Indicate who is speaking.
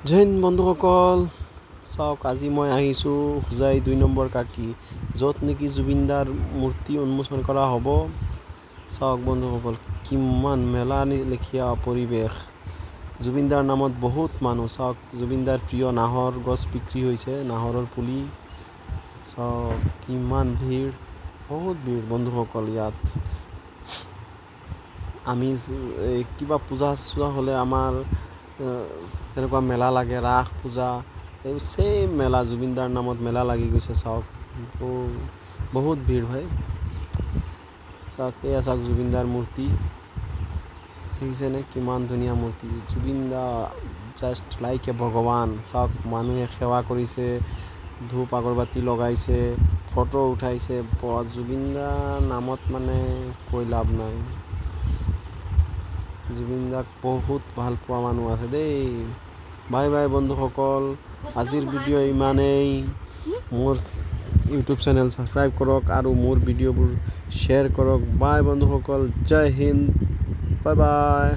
Speaker 1: জৈন বন্ধুসকল চাওক আজি মই আহিছোঁ হোজাই ২ নম্বৰ কাকি য'ত নেকি জুবিনদাৰ মূৰ্তি উন্মোচন কৰা হ'ব। চাওক বন্ধুসকল কিমান মেলা লেখীয়া পৰিৱেশ। জুবিনদাৰ নামত বহুত মানুহ। চাওক জুবিনদাৰ প্ৰিয় নাহৰ গছ বিক্ৰী হৈছে, নাহৰৰ পুলি। চাওক কিমান ভিৰ, বহুত ভিৰ বন্ধুসকল। ইয়াত আমি কিবা পূজা চূজা হ'লে আমাৰ তেনেকুৱা মেলা লাগে, ৰাস পূজা এই চেম মেলা, জুবিনদাৰ নামত মেলা লাগি গৈছে। চাওক বহুত ভিৰ ভাই। চাওক এয়া চাওক জুবিনদাৰ মূৰ্তি দেখিছেনে, কিমান ধুনীয়া মূৰ্তি। জুবিনদা জাষ্ট লাইক এ ভগৱান। চাওক মানুহে সেৱা কৰিছে, ধূপ আগৰবাতি লগাইছে, ফটো উঠাইছে। জুবিনদাৰ নামত মানে কৈ লাভ নাই। জুবিনদাক বহুত ভাল পোৱা মানুহ আছে দেই। বাই বাই বন্ধুসকল, আজিৰ ভিডিঅ' ইমানেই। মোৰ ইউটিউব চেনেল ছাবস্ক্ৰাইব কৰক আৰু মোৰ ভিডিঅ'বোৰ শ্বেয়াৰ কৰক। বাই বন্ধুসকল, জয় হিন্দ, বাই বাই।